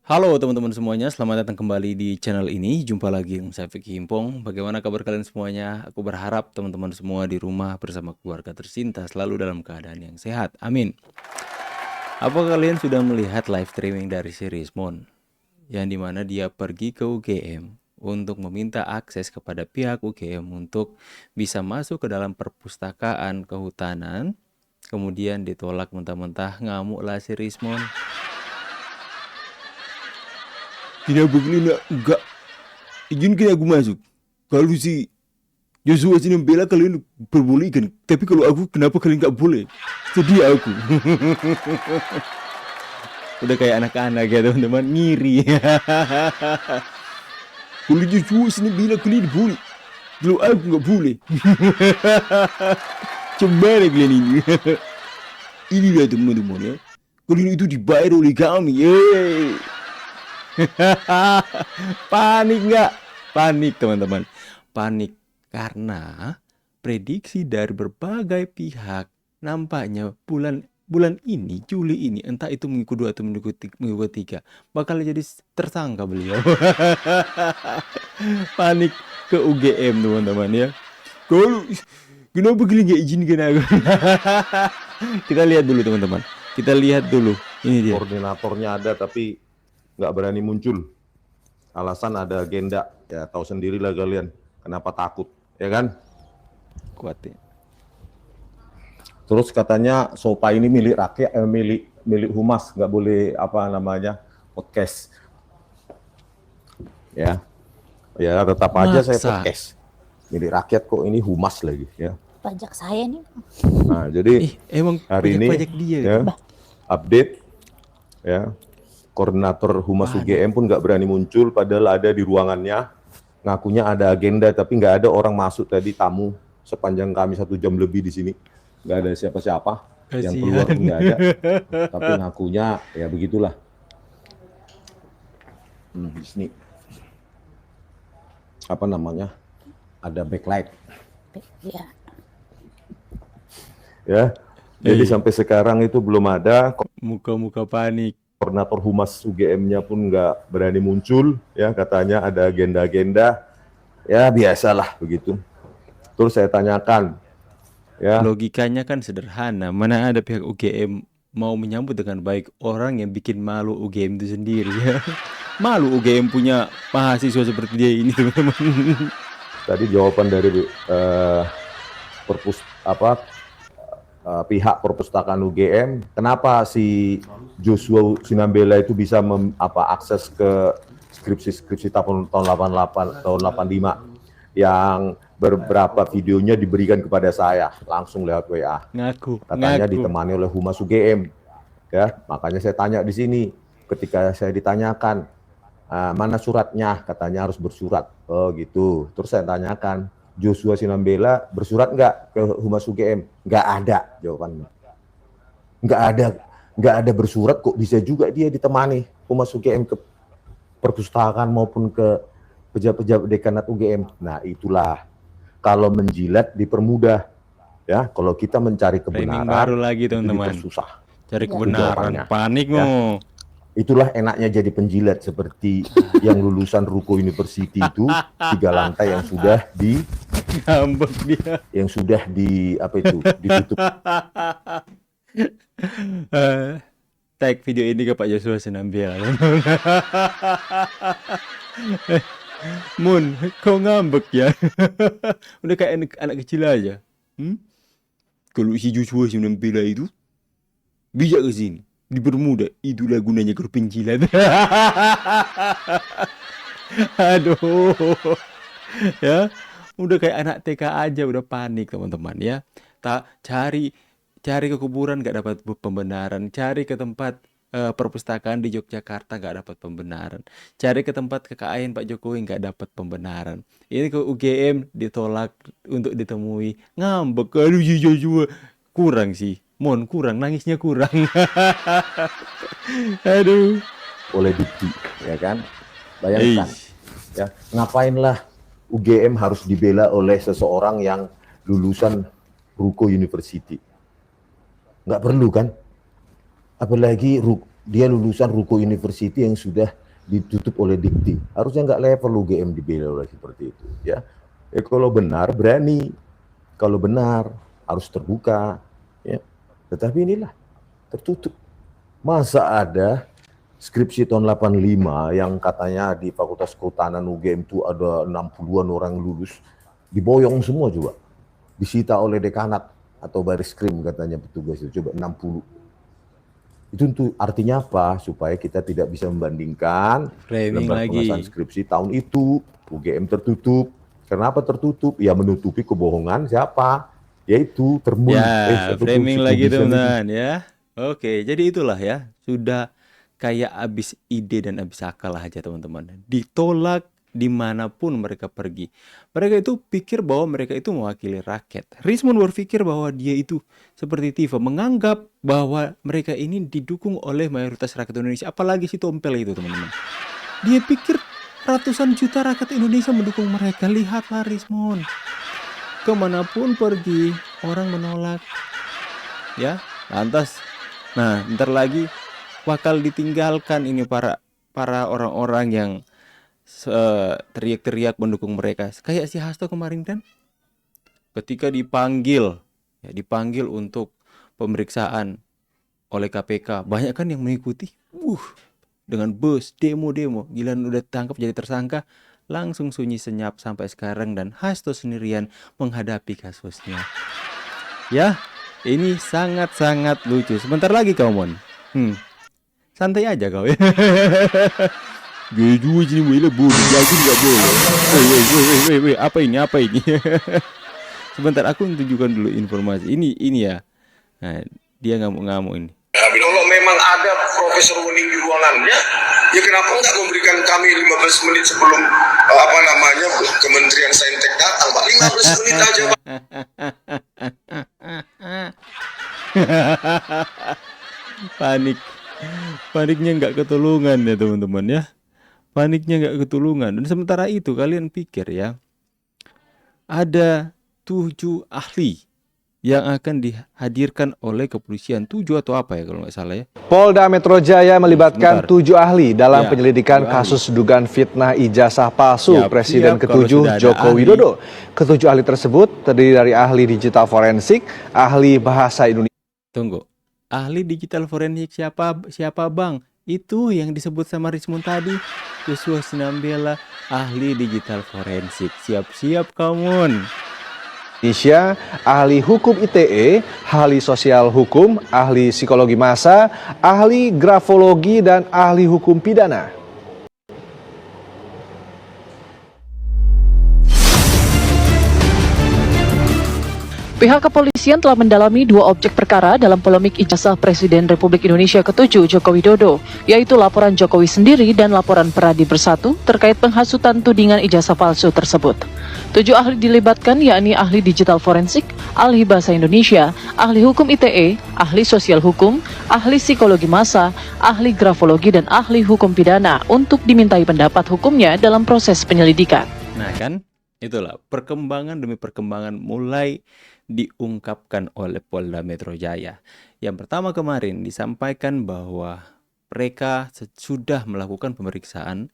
Halo teman-teman semuanya, selamat datang kembali di channel ini. Jumpa lagi dengan saya Vicky Himpong. Bagaimana kabar kalian semuanya? Aku berharap teman-teman semua di rumah bersama keluarga tercinta selalu dalam keadaan yang sehat. Amin. Apa kalian sudah melihat live streaming dari si Rismon? Yang dimana dia pergi ke UGM untuk meminta akses kepada pihak UGM untuk bisa masuk ke dalam perpustakaan kehutanan. Kemudian ditolak mentah-mentah, ngamuklah si Rismon. Kenapa kalian enggak izinkan aku masuk? Kalau si Joshua sini membela kalian perbolehkan, tapi kalau aku kenapa kalian nggak boleh? Sedih aku. Udah kayak anak-anak ya teman-teman, ngiri. Kalau Joshua sini bilang kalian boleh, kalau aku nggak boleh. Cemana kalian ini? Inilah teman-teman ya. Kalian itu dibayar oleh kami. Yeay. Panik nggak? Panik teman-teman. Panik karena prediksi dari berbagai pihak nampaknya bulan ini, Juli ini, entah itu minggu 2 atau minggu 3, bakal jadi tersangka beliau. Panik ke UGM teman-teman ya. Kalau kenapa kalian nggak izinkan aku? Kita lihat dulu teman-teman. Kita lihat dulu. Ini dia. Koordinatornya ada tapi nggak berani muncul. Alasan ada agenda. Ya tahu sendirilah kalian kenapa takut, ya kan? Kuat ya. Terus katanya Sopa ini milik rakyat, milik humas, nggak boleh podcast. Ya, ya tetap aja saya Maksa. podcast. Milik rakyat kok, ini humas lagi ya. Pajak saya nih. Nah, jadi Emang hari ini pajak dia ya, gitu. update ya, koordinator humas UGM pun nggak berani muncul padahal ada di ruangannya, ngakunya ada agenda tapi nggak ada orang masuk tadi, tamu sepanjang kami 1 jam lebih di sini nggak ada siapa-siapa, yang keluar pun nggak ada, tapi ngakunya ya begitulah. Di sini apa namanya, ada backlight Ya. ya. Jadi sampai sekarang itu belum ada. Muka-muka panik. Koordinator humas UGM-nya pun nggak berani muncul, ya katanya ada agenda-agenda, ya biasalah begitu. Terus saya tanyakan, ya Logikanya kan sederhana. Mana ada pihak UGM mau menyambut dengan baik orang yang bikin malu UGM itu sendiri ya. Malu UGM punya mahasiswa seperti dia ini teman-teman. tadi jawaban dari pihak perpustakaan UGM, kenapa si Joshua Sinambela itu bisa akses ke skripsi tahun 88, tahun 85 yang beberapa videonya diberikan kepada saya langsung lewat WA. Katanya ditemani oleh humas UGM. Ya, makanya saya tanya di sini. Ketika saya ditanyakan mana suratnya, katanya harus bersurat. Oh gitu. Terus saya tanyakan, Joshua Sinambela bersurat nggak ke humas UGM? Nggak ada jawabannya. Nggak ada bersurat, kok bisa juga dia ditemani humas UGM ke perpustakaan maupun ke pejabat-pejabat dekanat UGM. Nah itulah, kalau menjilat dipermudah, ya. Kalau kita mencari kebenaran, baru lagi teman-teman. Susah. Cari kebenaran, panik ya. Itulah enaknya jadi penjilat seperti yang lulusan Ruko University itu 3 lantai yang sudah ditutup. Tag video ini ke Pak Joshua Sinambela. Mun, kau ngambek ya? Udah kayak anak kecil aja. Kalau si Joshua Sinambela itu bisa ke sini, dipermudah, itulah gunanya grup penjilat. Aduh. Ya, udah kayak anak TK aja udah panik teman-teman ya. Cari ke kuburan nggak dapat pembenaran, cari ke tempat perpustakaan di Yogyakarta nggak dapat pembenaran, cari ke tempat KKN Pak Jokowi nggak dapat pembenaran. Ini ke UGM ditolak untuk ditemui, ngambek. Aduh Joshua kurang sih, kurang, nangisnya kurang. Aduh. Oleh bukti, ya kan? Bayangkan, ya, ngapainlah UGM harus dibela oleh seseorang yang lulusan Ruko University? Nggak perlu kan? Apalagi dia lulusan Ruko University yang sudah ditutup oleh Dikti. Harusnya nggak level UGM dibela oleh seperti itu, ya. Kalau benar berani, kalau benar harus terbuka, ya. Tetapi inilah tertutup. Masa ada skripsi tahun 85 yang katanya di Fakultas Kehutanan UGM itu ada 60-an orang lulus, diboyong semua juga. Disita oleh dekanat atau Baris Krim katanya petugas itu, coba 60. Itu untuk artinya apa? Supaya kita tidak bisa membandingkan Framing lembar pengasahan lagi. skripsi tahun itu, UGM tertutup. Kenapa tertutup? Ya menutupi kebohongan siapa? Yaitu Ya, ataupun framing lagi psikobisan itu. teman-teman ya. Oke, jadi itulah ya. Sudah kayak habis ide dan habis akal aja teman-teman. Ditolak dimanapun mereka pergi. Mereka itu pikir bahwa mereka itu mewakili rakyat. Rismond berpikir bahwa dia itu seperti Tifa, menganggap bahwa mereka ini didukung oleh mayoritas rakyat Indonesia. Apalagi si Tompel itu teman-teman. Dia pikir ratusan juta rakyat Indonesia mendukung mereka. Lihatlah Rismond. Kemanapun pergi, orang menolak. Ya, lantas. Nah, ntar lagi bakal ditinggalkan ini para orang-orang yang teriak-teriak mendukung mereka. Kayak si Hasto kemarin kan, ketika dipanggil, ya dipanggil untuk pemeriksaan oleh KPK, banyak kan yang mengikuti. Dengan bus, demo-demo, giliran udah tangkap jadi tersangka, langsung sunyi senyap sampai sekarang dan Hasto sendirian menghadapi kasusnya. Ya, ini sangat-sangat lucu. Sebentar lagi kau Mon. Santai aja kau ya. Geju sini boleh boleh, jago nggak boleh. Woi, apa ini? Sebentar, aku tunjukkan dulu informasi. Ini ya. Nah, dia ngamuk-ngamuk ini. Kalau memang ada Profesor Wening di ruangannya, ya kenapa nggak memberikan kami 15 menit sebelum Kementerian Saintek datang, Pak? 15 menit aja, Pak. Paniknya nggak ketulungan ya teman-teman ya. Paniknya nggak ketulungan. Dan sementara itu kalian pikir ya, ada 7 ahli yang akan dihadirkan oleh kepolisian. 7 atau apa ya kalau nggak salah ya. Polda Metro Jaya melibatkan Sebentar. 7 ahli dalam Ya, penyelidikan 7 ahli. kasus dugaan fitnah ijazah palsu Siap, Presiden kalau ke-7 sudah ada Joko ahli. Widodo. Ketujuh ahli tersebut terdiri dari ahli digital forensik, ahli bahasa Indonesia. Tunggu. Ahli digital forensik siapa Bang? Itu yang disebut sama Rismond tadi. Joshua Sinambela, ahli digital forensik. Siap-siap kamu. Ahli hukum ITE, ahli sosial hukum, ahli psikologi massa, ahli grafologi, dan ahli hukum pidana. Pihak kepolisian telah mendalami 2 objek perkara dalam polemik ijazah Presiden Republik Indonesia ke-7 Joko Widodo, yaitu laporan Jokowi sendiri dan laporan Peradi Bersatu terkait penghasutan tudingan ijazah palsu tersebut. 7 ahli dilibatkan yakni ahli digital forensik, ahli bahasa Indonesia, ahli hukum ITE, ahli sosial hukum, ahli psikologi massa, ahli grafologi, dan ahli hukum pidana untuk dimintai pendapat hukumnya dalam proses penyelidikan. Nah kan, itulah perkembangan demi perkembangan mulai diungkapkan oleh Polda Metro Jaya. Yang pertama kemarin disampaikan bahwa mereka sudah melakukan pemeriksaan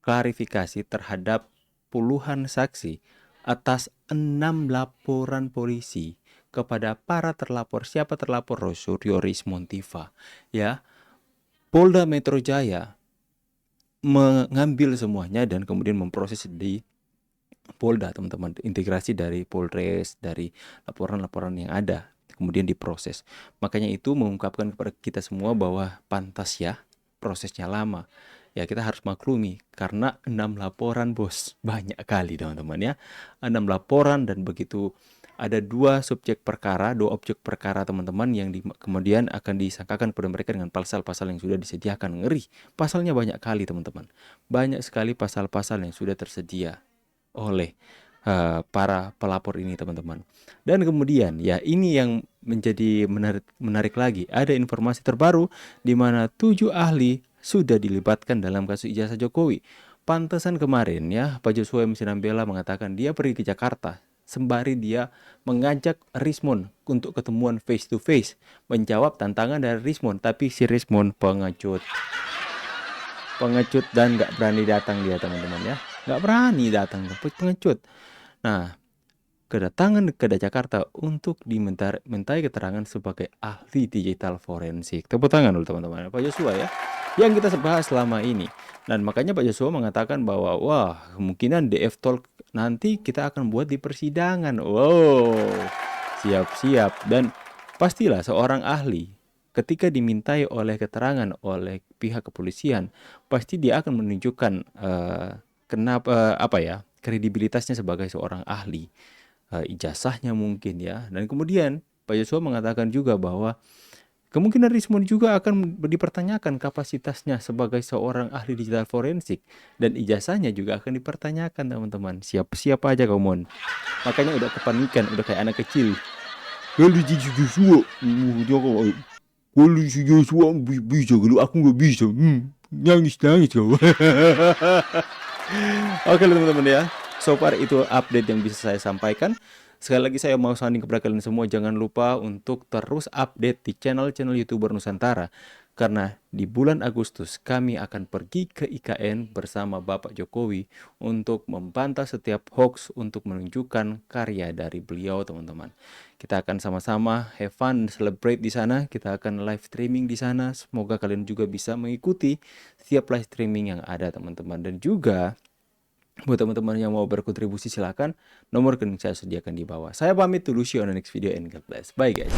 klarifikasi terhadap puluhan saksi atas 6 laporan polisi kepada para terlapor. Siapa terlapor? Rosario Rismond Tifa. Ya, Polda Metro Jaya mengambil semuanya dan kemudian memproses di Polda, teman-teman. Integrasi dari Polres, dari laporan-laporan yang ada, kemudian diproses. Makanya itu mengungkapkan kepada kita semua bahwa pantas ya prosesnya lama. Ya kita harus maklumi karena 6 laporan bos, banyak kali teman-teman ya. 6 laporan dan begitu ada 2 objek perkara teman-teman yang kemudian akan disangkakan pada mereka dengan pasal-pasal yang sudah disediakan. Ngeri, pasalnya banyak kali teman-teman. Banyak sekali pasal-pasal yang sudah tersedia oleh para pelapor ini teman-teman. Dan kemudian ya ini yang menjadi menarik lagi, ada informasi terbaru di mana 7 ahli sudah dilibatkan dalam kasus ijazah Jokowi. Pantesan kemarin ya Pak Joshua Sinambela mengatakan dia pergi ke Jakarta sembari dia mengajak Rismond untuk ketemuan face to face, menjawab tantangan dari Rismond. Tapi si Rismond pengecut dan nggak berani datang dia, teman-teman ya, nggak berani datang, pengecut. Nah, kedatangan ke Jakarta untuk dimintai keterangan sebagai ahli digital forensik. Tepuk tangan dulu teman-teman, Pak Joshua ya, yang kita bahas selama ini. Dan makanya Pak Joshua mengatakan bahwa wah, kemungkinan DF Talk nanti kita akan buat di persidangan. Wow, siap-siap. Dan pastilah seorang ahli ketika dimintai oleh keterangan oleh pihak kepolisian, pasti dia akan menunjukkan kredibilitasnya sebagai seorang ahli. Ijazahnya mungkin ya. Dan kemudian Pak Joshua mengatakan juga bahwa kemungkinan Rismond juga akan dipertanyakan kapasitasnya sebagai seorang ahli digital forensik, dan ijazahnya juga akan dipertanyakan, teman-teman. Siap-siap aja kamu. Makanya udah kepanikan, udah kayak anak kecil. Kalau si Joshua, bisa, kalau aku nggak bisa, nangis kau. Oke teman-teman ya, so far itu update yang bisa saya sampaikan. Sekali lagi saya mau sounding kepada kalian semua, jangan lupa untuk terus update di channel-channel YouTuber Nusantara. Karena di bulan Agustus kami akan pergi ke IKN bersama Bapak Jokowi untuk membantah setiap hoax, untuk menunjukkan karya dari beliau, teman-teman. Kita akan sama-sama have fun, celebrate di sana. Kita akan live streaming di sana. Semoga kalian juga bisa mengikuti setiap live streaming yang ada, teman-teman. Dan juga buat teman-teman yang mau berkontribusi, silakan, nomor rekening saya sediakan di bawah. Saya pamit dulu, see you on the next video and God bless. Bye guys.